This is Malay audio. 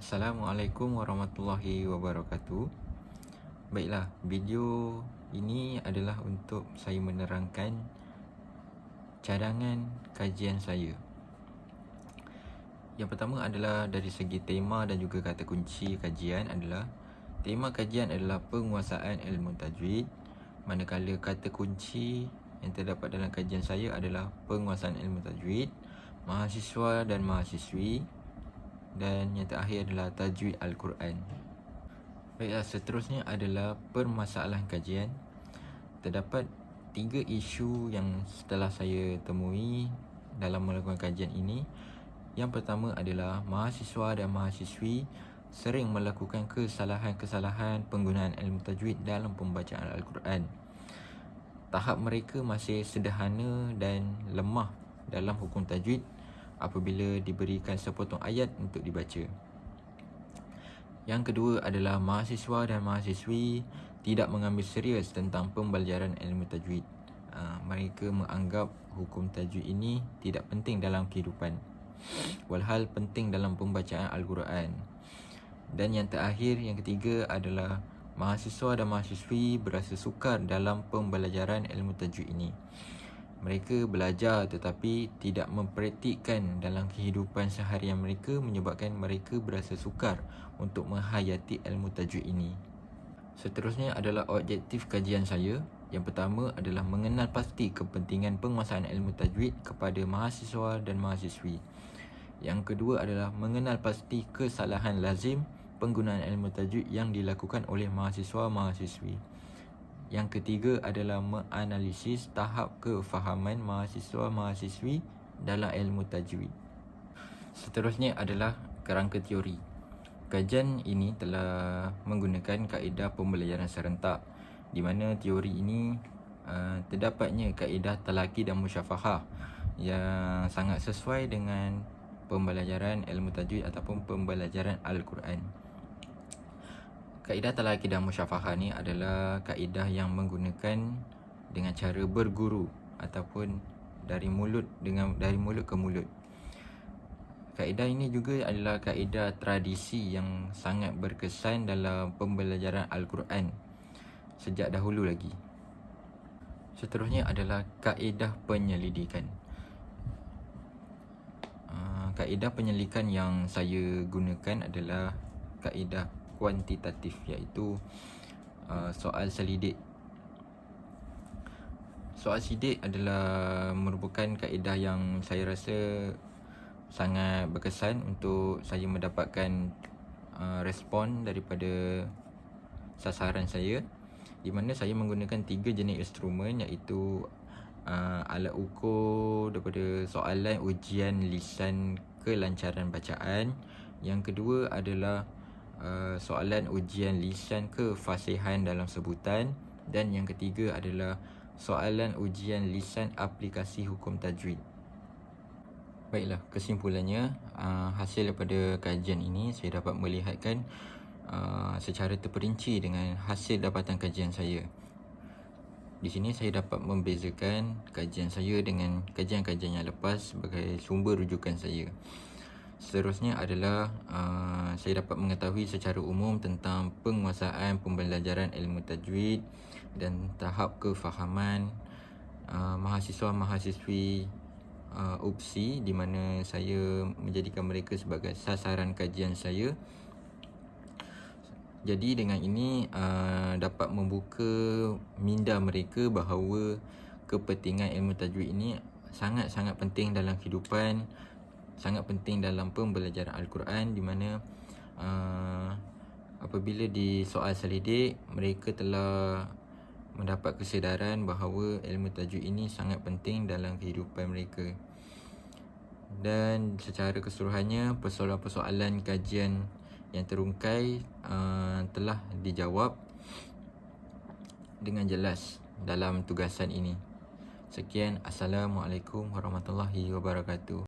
Assalamualaikum warahmatullahi wabarakatuh. Baiklah, video ini adalah untuk saya menerangkan cadangan kajian saya. Yang pertama adalah dari segi tema dan juga kata kunci kajian adalah tema kajian adalah penguasaan ilmu tajwid, manakala kata kunci yang terdapat dalam kajian saya adalah penguasaan ilmu tajwid, mahasiswa dan mahasiswi, dan yang terakhir adalah tajwid Al-Quran. Baiklah, seterusnya adalah permasalahan kajian. Terdapat 3 isu yang setelah saya temui dalam melakukan kajian ini. Yang pertama adalah mahasiswa dan mahasiswi sering melakukan kesalahan-kesalahan penggunaan ilmu tajwid dalam pembacaan Al-Quran. Tahap mereka masih sederhana dan lemah dalam hukum tajwid apabila diberikan sepotong ayat untuk dibaca. Yang kedua adalah mahasiswa dan mahasiswi tidak mengambil serius tentang pembelajaran ilmu tajwid. Mereka menganggap hukum tajwid ini tidak penting dalam kehidupan, walhal penting dalam pembacaan Al-Quran. Dan yang terakhir, yang ketiga adalah mahasiswa dan mahasiswi berasa sukar dalam pembelajaran ilmu tajwid ini. Mereka belajar tetapi tidak mempraktikkan dalam kehidupan seharian mereka, menyebabkan mereka berasa sukar untuk menghayati ilmu tajwid ini. Seterusnya adalah objektif kajian saya. Yang pertama adalah mengenal pasti kepentingan penguasaan ilmu tajwid kepada mahasiswa dan mahasiswi. Yang kedua adalah mengenal pasti kesalahan lazim penggunaan ilmu tajwid yang dilakukan oleh mahasiswa-mahasiswi. Yang ketiga adalah menganalisis tahap kefahaman mahasiswa-mahasiswi dalam ilmu tajwid. Seterusnya adalah kerangka teori. Kajian ini telah menggunakan kaedah pembelajaran serentak, di mana teori ini terdapatnya kaedah talaqi dan musyafahah yang sangat sesuai dengan pembelajaran ilmu tajwid ataupun pembelajaran Al-Quran. Kaedah talaqi dan musyafahah ni adalah kaedah yang menggunakan dengan cara berguru ataupun dari mulut ke mulut. Kaedah ini juga adalah kaedah tradisi yang sangat berkesan dalam pembelajaran Al-Quran sejak dahulu lagi. Seterusnya adalah kaedah penyelidikan. Kaedah penyelidikan yang saya gunakan adalah kaedah kuantitatif, iaitu soal selidik. Soal selidik adalah merupakan kaedah yang saya rasa sangat berkesan untuk saya mendapatkan respon daripada sasaran saya, di mana saya menggunakan 3 jenis instrumen, iaitu alat ukur daripada soalan ujian lisan kelancaran bacaan. Yang kedua adalah soalan ujian lisan kefasihan dalam sebutan. Dan yang ketiga adalah soalan ujian lisan aplikasi hukum tajwid. Baiklah, kesimpulannya, hasil daripada kajian ini saya dapat melihatkan secara terperinci dengan hasil dapatan kajian saya. Di sini saya dapat membezakan kajian saya dengan kajian-kajian yang lepas sebagai sumber rujukan saya. Seterusnya adalah saya dapat mengetahui secara umum tentang penguasaan pembelajaran ilmu tajwid dan tahap kefahaman mahasiswa-mahasiswi UPSI, di mana saya menjadikan mereka sebagai sasaran kajian saya. Jadi dengan ini dapat membuka minda mereka bahawa kepentingan ilmu tajwid ini sangat-sangat penting dalam kehidupan, sangat penting dalam pembelajaran Al-Quran, di mana apabila di soal selidik mereka telah mendapat kesedaran bahawa ilmu tajwid ini sangat penting dalam kehidupan mereka. Dan secara keseluruhannya, persoalan-persoalan kajian yang terungkai telah dijawab dengan jelas dalam tugasan ini. Sekian, Assalamualaikum warahmatullahi wabarakatuh.